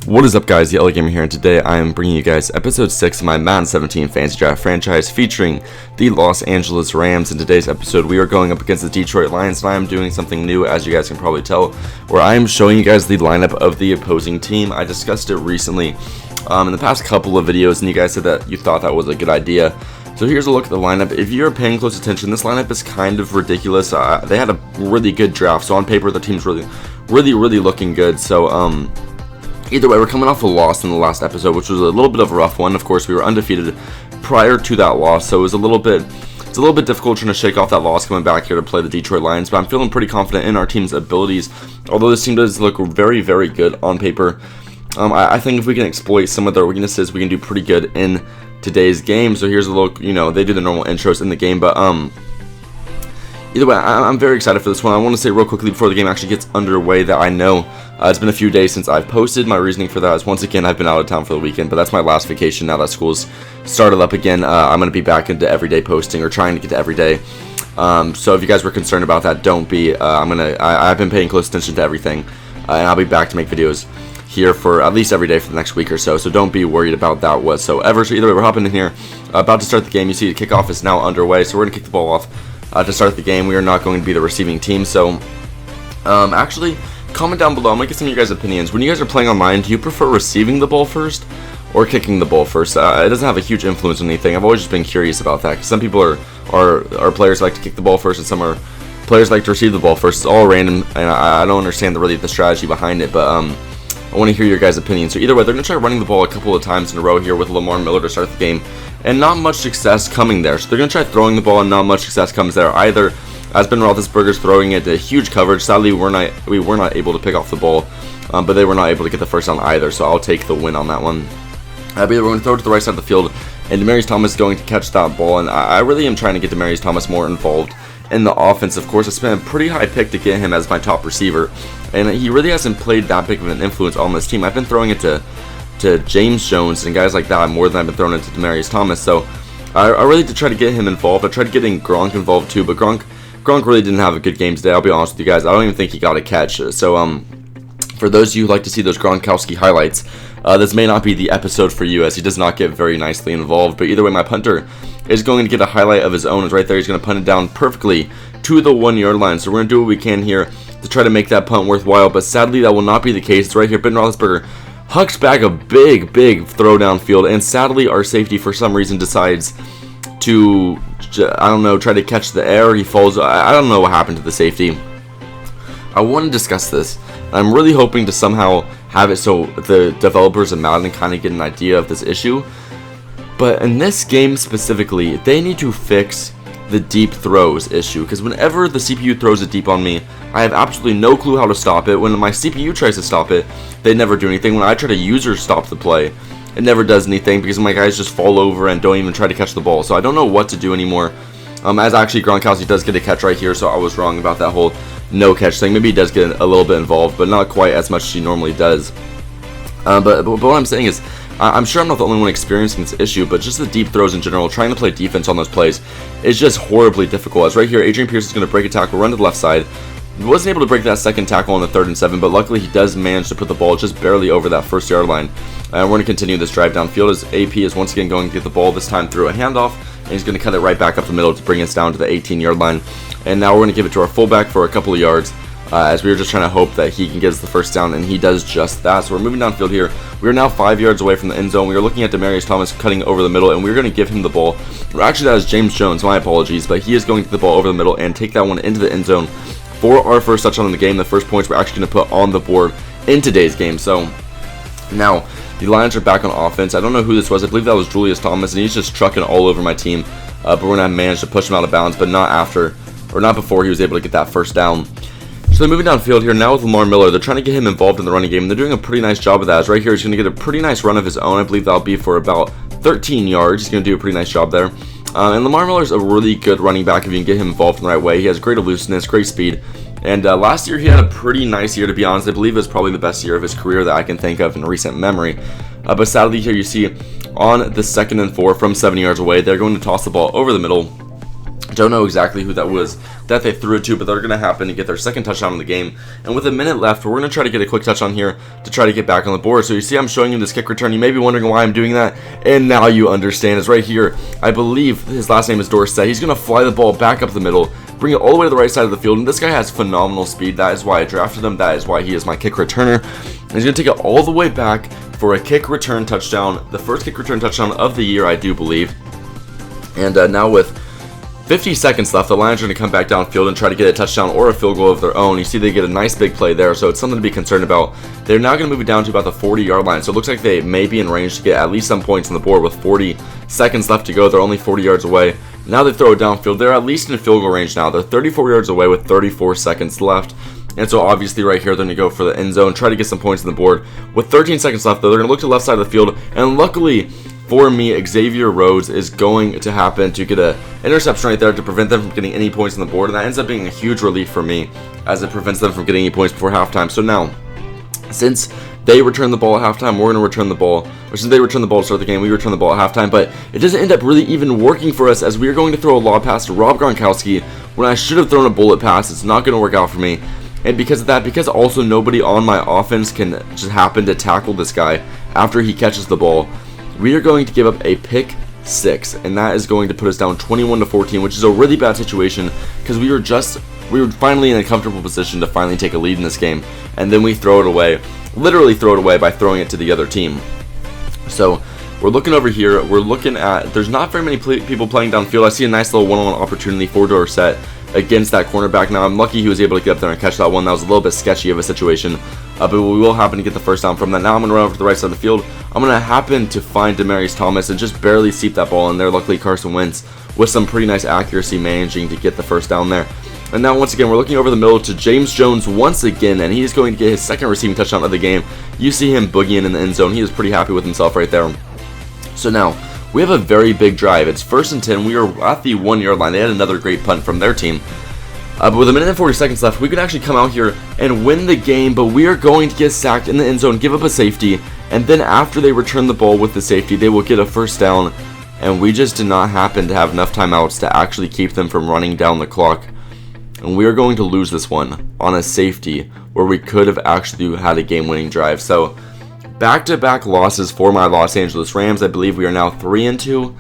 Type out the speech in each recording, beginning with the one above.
What is up, guys? The LA Gamer here, and today I am bringing you guys episode 6 of my Madden 17 Fantasy Draft franchise featuring the Los Angeles Rams. In today's episode, we are going up against the Detroit Lions, and I am doing something new, as you guys can probably tell, where I am showing you guys the lineup of the opposing team. I discussed it recently in the past couple of videos, and you guys said that you thought that was a good idea. So here's a look at the lineup. If you're paying close attention, this lineup is kind of ridiculous. They had a really good draft, so on paper the team's really looking good. So either way, we're coming off a loss in the last episode, which was a little bit of a rough one. Of course, we were undefeated prior to that loss, so it's a little bit difficult trying to shake off that loss coming back here to play the Detroit Lions. But I'm feeling pretty confident in our team's abilities, although this team does look very good on paper. I think if we can exploit some of their weaknesses, we can do pretty good in today's game. So here's a look. They do the normal intros in the game, but either way, I'm very excited for this one. I want to say real quickly before the game actually gets underway that I know it's been a few days since I've posted. My reasoning for that is, once again, I've been out of town for the weekend, but that's my last vacation now that school's started up again. I'm going to be back into everyday posting, or trying to get to everyday. So if you guys were concerned about that, don't be. I've been paying close attention to everything, and I'll be back to make videos here for at least every day for the next week or so. So don't be worried about that whatsoever. So either way, we're hopping in here, about to start the game. You see the kickoff is now underway, so we're going to kick the ball off. To start the game. We are not going to be the receiving team, so actually, comment down below. I'm going to get some of you guys' opinions. When you guys are playing online, do you prefer receiving the ball first or kicking the ball first? It doesn't have a huge influence on anything. I've always just been curious about that, because some people are players like to kick the ball first, and some are players like to receive the ball first. It's all random, and I don't understand the strategy behind it, but I want to hear your guys' opinions. So either way, they're going to try running the ball a couple of times in a row here with Lamar Miller to start the game, and not much success coming there. So they're going to try throwing the ball, and not much success comes there either, as Ben Roethlisberger's throwing it to huge coverage. Sadly, we were not able to pick off the ball, but they were not able to get the first down either, so I'll take the win on that one. But we're going to throw it to the right side of the field, and Demaryius Thomas is going to catch that ball, and I really am trying to get Demaryius Thomas more involved in the offense. Of course, I spent a pretty high pick to get him as my top receiver, and he really hasn't played that big of an influence on this team. I've been throwing it to James Jones and guys like that more than I've been throwing it to Demaryius Thomas, so I really did try to get him involved. I tried getting Gronk involved too, but Gronk really didn't have a good game today. I'll be honest with you guys. I don't even think he got a catch. So for those of you who like to see those Gronkowski highlights, this may not be the episode for you, as he does not get very nicely involved. But either way, my punter is going to get a highlight of his own. It's right there. He's going to punt it down perfectly to the 1-yard line. So we're going to do what we can here to try to make that punt worthwhile, but sadly that will not be the case. It's right here. Ben Roethlisberger hucks back a big throw downfield, and sadly our safety for some reason decides to, I don't know, try to catch the air. He falls. I don't know what happened to the safety. I want to discuss this. I'm really hoping to somehow have it so the developers of Madden kind of get an idea of this issue. But in this game specifically, they need to fix the deep throws issue, because whenever the CPU throws it deep on me, I have absolutely no clue how to stop it. When my CPU tries to stop it, they never do anything. When I try to user stop the play, it never does anything, because my guys just fall over and don't even try to catch the ball. So I don't know what to do anymore. As actually Gronkowski does get a catch right here, so I was wrong about that whole no catch thing. Maybe he does get a little bit involved, but not quite as much as he normally does. But what I'm saying is, I'm sure I'm not the only one experiencing this issue, but just the deep throws in general, trying to play defense on those plays, is just horribly difficult. As right here, Adrian Pierce is going to break a tackle, run to the left side. He wasn't able to break that second tackle on the 3rd and 7, but luckily he does manage to put the ball just barely over that 1st-yard line. And we're going to continue this drive downfield, as AP is once again going to get the ball, this time through a handoff, and he's going to cut it right back up the middle to bring us down to the 18-yard line. And now we're going to give it to our fullback for a couple of yards, as we were just trying to hope that he can get us the first down, and he does just that. So we're moving downfield here. We are now 5 yards away from the end zone. We are looking at Demaryius Thomas cutting over the middle, and we're going to give him the ball. Actually, that is James Jones, my apologies, but he is going to get the ball over the middle and take that one into the end zone for our first touchdown in the game. The first points we're actually going to put on the board in today's game. So now the Lions are back on offense. I don't know who this was. I believe that was Julius Thomas, and he's just trucking all over my team. But we're going to manage to push him out of bounds, but not before he was able to get that first down. So they're moving downfield here now with Lamar Miller. They're trying to get him involved in the running game, and they're doing a pretty nice job of that. As right here, he's going to get a pretty nice run of his own. I believe that'll be for about 13 yards. He's going to do a pretty nice job there. And Lamar Miller's a really good running back if you can get him involved in the right way. He has great elusiveness, great speed. And last year he had a pretty nice year, to be honest. I believe it was probably the best year of his career that I can think of in recent memory. But sadly here you see on the 2nd and 4 from 7 yards away, they're going to toss the ball over the middle Don't know exactly who that was that they threw it to, but they're going to happen to get their second touchdown in the game. And with a minute left, we're going to try to get a quick touchdown here to try to get back on the board. So you see I'm showing you this kick return. You may be wondering why I'm doing that, and now you understand. It's right here. I believe his last name is Dorsett. He's going to fly the ball back up the middle, bring it all the way to the right side of the field, and this guy has phenomenal speed. That is why I drafted him. That is why he is my kick returner. And he's going to take it all the way back for a kick return touchdown, the first kick return touchdown of the year, I do believe. And now with 50 seconds left, the Lions are going to come back downfield and try to get a touchdown or a field goal of their own. You see they get a nice big play there, so it's something to be concerned about. They're now going to move it down to about the 40-yard line, so it looks like they may be in range to get at least some points on the board with 40 seconds left to go. They're only 40 yards away. Now they throw it downfield. They're at least in field goal range now. They're 34 yards away with 34 seconds left. And so obviously right here they're going to go for the end zone, try to get some points on the board. With 13 seconds left though, they're going to look to the left side of the field, and luckily for me, Xavier Rhodes is going to happen to get an interception right there to prevent them from getting any points on the board, and that ends up being a huge relief for me as it prevents them from getting any points before halftime. So now, since they return the ball at halftime, we're going to return the ball, or since they return the ball to start the game, we return the ball at halftime, but it doesn't end up really even working for us as we are going to throw a lob pass to Rob Gronkowski when I should have thrown a bullet pass. It's not going to work out for me. And because of that, because also nobody on my offense can just happen to tackle this guy after he catches the ball, we are going to give up a pick 6, and that is going to put us down 21-14, which is a really bad situation because we were finally in a comfortable position to finally take a lead in this game, and then we throw it away, literally throw it away by throwing it to the other team. So we're looking over here, we're looking at, there's not very many people playing downfield. I see a nice little one-on-one opportunity for Dorsett against that cornerback. Now I'm lucky he was able to get up there and catch that one. That was a little bit sketchy of a situation, but we will happen to get the first down from that. Now I'm going to run over to the right side of the field. I'm going to happen to find Demaryius Thomas and just barely seep that ball in there. Luckily Carson Wentz with some pretty nice accuracy managing to get the first down there. And now once again we're looking over the middle to James Jones once again, and he's going to get his second receiving touchdown of the game. You see him boogieing in the end zone. He is pretty happy with himself right there. So now we have a very big drive. It's 1st and 10. We are at the 1-yard line. They had another great punt from their team. But with a minute and 40 seconds left, we could actually come out here and win the game, but we are going to get sacked in the end zone, give up a safety, and then after they return the ball with the safety, they will get a first down, and we just did not happen to have enough timeouts to actually keep them from running down the clock. And we are going to lose this one on a safety where we could have actually had a game-winning drive. So back-to-back losses for my Los Angeles Rams. I believe we are now 3-2.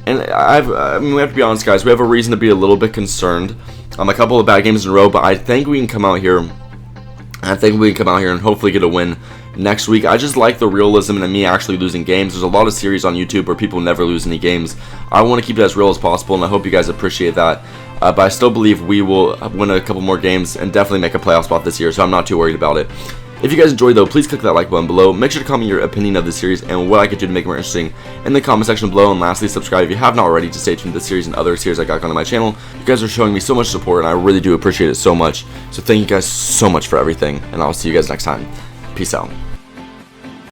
And I mean, we have to be honest, guys. We have a reason to be a little bit concerned. A couple of bad games in a row, but I think we can come out here. And hopefully get a win next week. I just like the realism in me actually losing games. There's a lot of series on YouTube where people never lose any games. I want to keep it as real as possible, and I hope you guys appreciate that. But I still believe we will win a couple more games and definitely make a playoff spot this year, so I'm not too worried about it. If you guys enjoyed though, please click that like button below. Make sure to comment your opinion of the series and what I could do to make it more interesting in the comment section below. And lastly, subscribe if you have not already to stay tuned to this series and other series I got on my channel. You guys are showing me so much support, and I really do appreciate it so much. So thank you guys so much for everything, and I'll see you guys next time. Peace out.